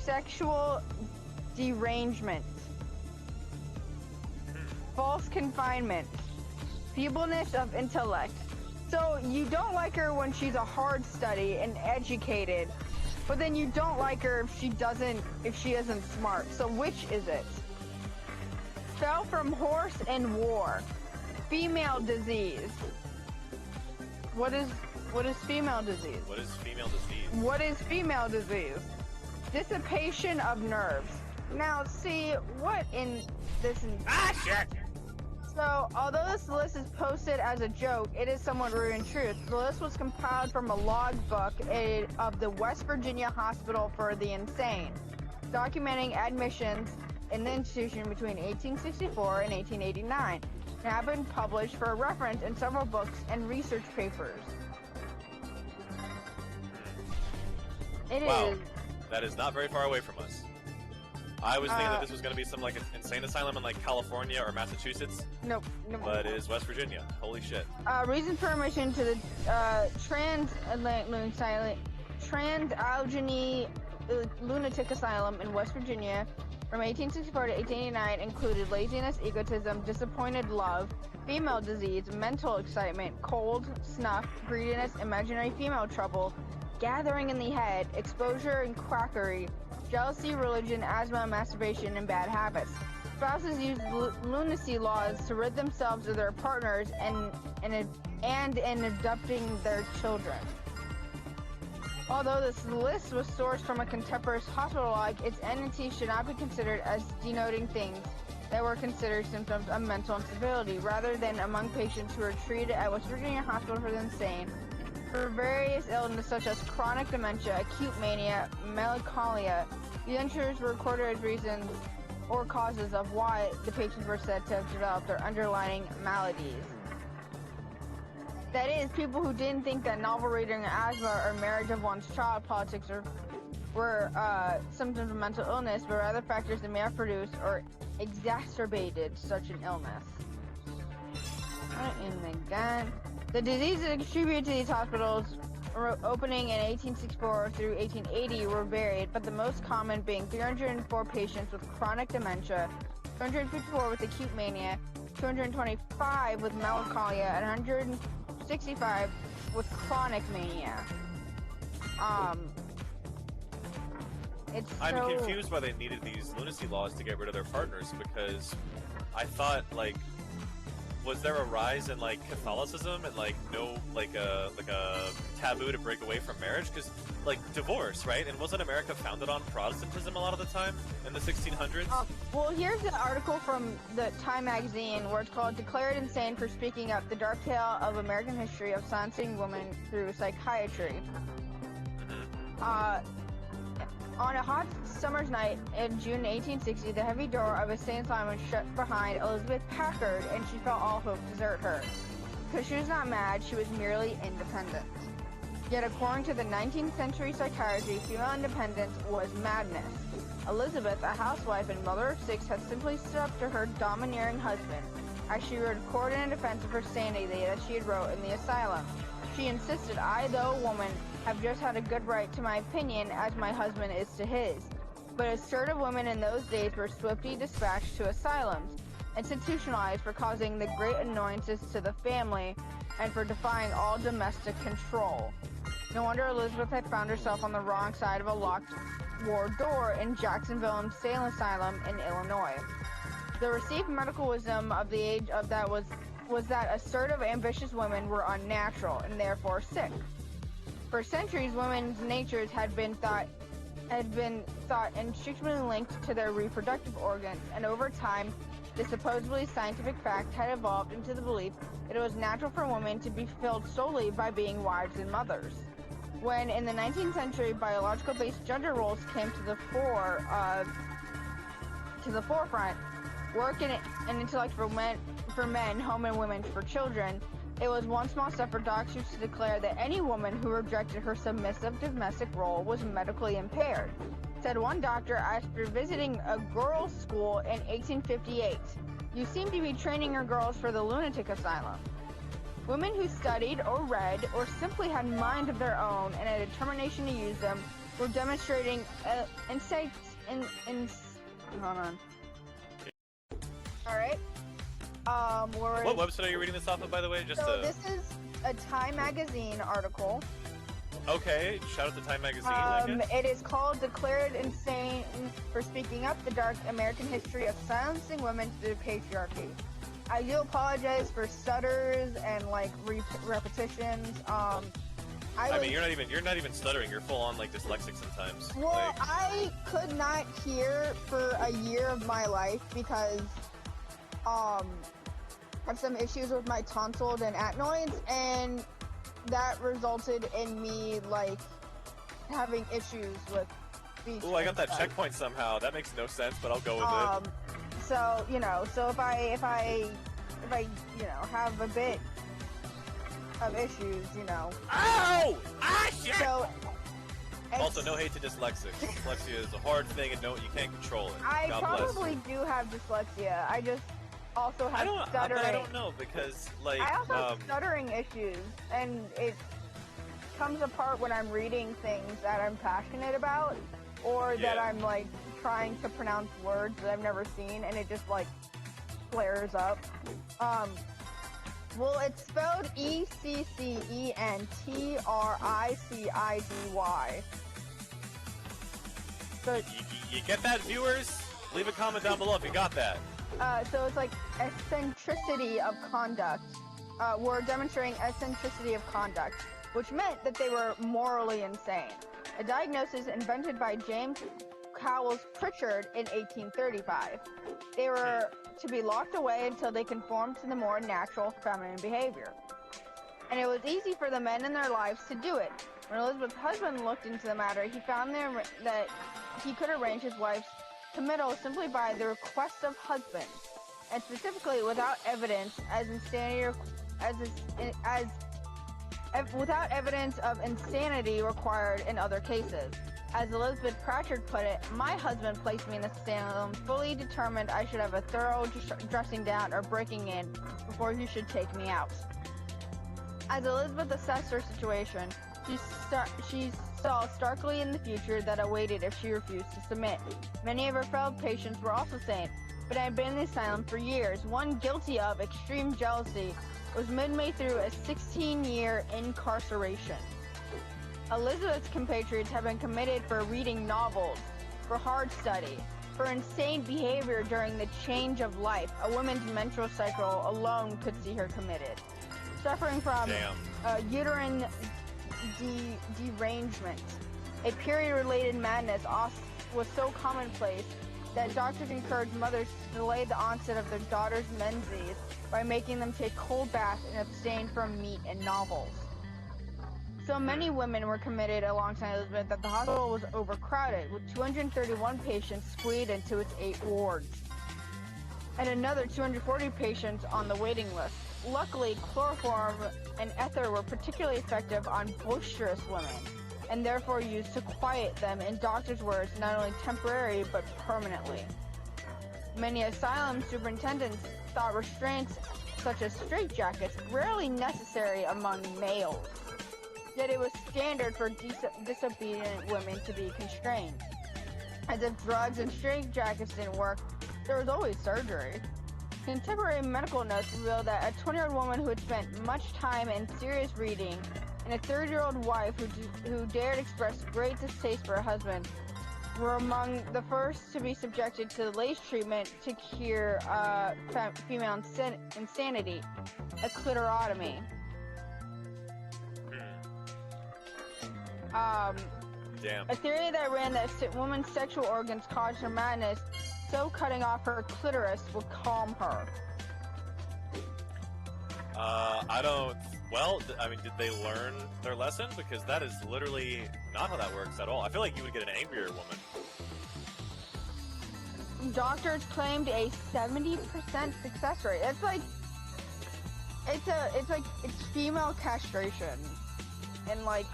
sexual derangement, false confinement, feebleness of intellect. So you don't like her when she's a hard study and educated, but then you don't like her if she isn't smart. So which is it? Fell from horse and war. Female disease. What is female disease? What is female disease? What is female disease? Dissipation of nerves. Now, see, what in this... Shit! So, although this list is posted as a joke, it is somewhat rude in truth. The list was compiled from a logbook of the West Virginia Hospital for the Insane, documenting admissions in the institution between 1864 and 1889, and have been published for reference in several books and research papers. Wow, that is not very far away from us. I was thinking that this was going to be some like insane asylum in like California or Massachusetts. Nope. But it is West Virginia. Holy shit. Reason for admission to the Trans-Allegheny Lunatic Asylum in West Virginia from 1864 to 1889 included laziness, egotism, disappointed love, female disease, mental excitement, cold, snuff, greediness, imaginary female trouble, gathering in the head, exposure and quackery, jealousy, religion, asthma, masturbation, and bad habits. Spouses use lunacy laws to rid themselves of their partners and in adopting their children. Although this list was sourced from a contemporaneous hospital log, its entity should not be considered as denoting things that were considered symptoms of mental instability, rather than among patients who were treated at West Virginia Hospital for the Insane for various illnesses such as chronic dementia, acute mania, melancholia. The entries were recorded as reasons or causes of why the patients were said to have developed their underlying maladies. That is, people who didn't think that novel reading, asthma, or marriage of one's child, politics, were symptoms of mental illness, but rather factors that may have produced or exacerbated such an illness. In the gun. The diseases attributed to these hospitals opening in 1864 through 1880 were varied, but the most common being 304 patients with chronic dementia, 254 with acute mania, 225 with melancholia, and 165 with chronic mania. I'm confused why they needed these lunacy laws to get rid of their partners, because I thought, like, was there a rise in like Catholicism and like no like a taboo to break away from marriage? Because like divorce, right? And wasn't America founded on Protestantism a lot of the time in the 1600s? Well, here's an article from the Time magazine where it's called "Declared Insane for Speaking Up: The Dark Tale of American History of Silencing Women Through Psychiatry." On a hot summer's night in June 1860, the heavy door of a sane asylum was shut behind Elizabeth Packard, and she felt all hope desert her. Because she was not mad, she was merely independent. Yet according to the 19th century psychiatry, female independence was madness. Elizabeth, a housewife and mother of 6, had simply stood up to her domineering husband, as she recorded in defense of her sanity that she had wrote in the asylum. She insisted, "I, though a woman, have just had a good right to my opinion as my husband is to his." But assertive women in those days were swiftly dispatched to asylums, institutionalized for causing the great annoyances to the family and for defying all domestic control. No wonder Elizabeth had found herself on the wrong side of a locked war door in Jacksonville Insane Asylum in Illinois. The received medical wisdom of the age of that was that assertive, ambitious women were unnatural and therefore sick. For centuries, women's natures had been thought inextricably linked to their reproductive organs, and over time, the supposedly scientific fact had evolved into the belief that it was natural for women to be fulfilled solely by being wives and mothers. When, in the 19th century, biological-based gender roles came to the forefront, work and intellect for men, home and women for children, it was one small step for doctors to declare that any woman who rejected her submissive domestic role was medically impaired. Said one doctor after visiting a girls' school in 1858, "You seem to be training your girls for the lunatic asylum." Women who studied or read or simply had mind of their own and a determination to use them were demonstrating insights in hold on. All right. What website are you reading this off of, by the way? This is a Time magazine article. Okay, shout out to Time magazine. I guess. It is called "Declared Insane for Speaking Up: The Dark American History of Silencing Women Through Patriarchy." I do apologize for stutters and like repetitions. I mean, you're not even stuttering. You're full on like dyslexic sometimes. Well, I could not hear for a year of my life because I have some issues with my tonsils and adenoids, and that resulted in me like having issues with speech. Oh, I got that checkpoint somehow. That makes no sense, but I'll go with it. So if I have a bit of issues, Ow! Ah, shit! So also, no hate to dyslexics. Dyslexia is a hard thing, and you can't control it. I God probably do have dyslexia. I just also have stuttering. I don't know because like I also have stuttering issues, and it comes apart when I'm reading things that I'm passionate about, or that I'm like trying to pronounce words that I've never seen, and it just like flares up. Well, it's spelled ECCENTRICIDY. So you get that, viewers? Leave a comment down below if you got that. So it's like eccentricity of conduct. We're demonstrating eccentricity of conduct, which meant that they were morally insane. A diagnosis invented by James Cowles Pritchard in 1835. They were to be locked away until they conformed to the more natural feminine behavior. And it was easy for the men in their lives to do it. When Elizabeth's husband looked into the matter, he found that he could arrange his wife's committal simply by the request of husband, and specifically without evidence without evidence of insanity required in other cases. As Elizabeth Pritchard put it, "My husband placed me in the asylum fully determined I should have a thorough dressing down or breaking in before he should take me out." As Elizabeth assessed her situation, she saw starkly in the future that awaited if she refused to submit. Many of her fellow patients were also sane, but had been in the asylum for years. One guilty of extreme jealousy was midway through a 16-year incarceration. Elizabeth's compatriots have been committed for reading novels, for hard study, for insane behavior during the change of life. A woman's menstrual cycle alone could see her committed. Suffering from uterine derangement, a period-related madness was so commonplace that doctors encouraged mothers to delay the onset of their daughters' menses by making them take cold baths and abstain from meat and novels. So many women were committed alongside Elizabeth that the hospital was overcrowded, with 231 patients squeezed into its 8 wards, and another 240 patients on the waiting list. Luckily, chloroform and ether were particularly effective on boisterous women, and therefore used to quiet them, in doctors' words, not only temporarily but permanently. Many asylum superintendents thought restraints such as straitjackets rarely necessary among males. Yet it was standard for disobedient women to be constrained. As if drugs and straitjackets didn't work, there was always surgery. Contemporary medical notes reveal that a 20-year-old woman who had spent much time in serious reading and a 30-year-old wife who dared express great distaste for her husband were among the first to be subjected to the latest treatment to cure female insanity, a clitorotomy. Damn. A theory that ran that woman's sexual organs caused her madness, so cutting off her clitoris would calm her. Well, I mean, did they learn their lesson? Because that is literally not how that works at all. I feel like you would get an angrier woman. Doctors claimed a 70% success rate. It's like it's female castration, and like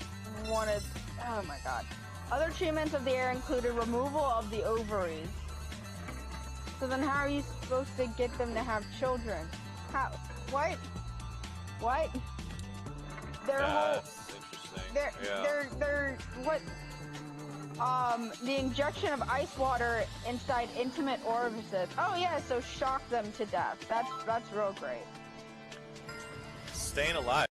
oh my god. Other treatments of the air included removal of the ovaries. So then how are you supposed to get them to have children? How? What? That's interesting. They're what? The injection of ice water inside intimate orifices. Oh yeah, so shock them to death. That's real great. Staying alive.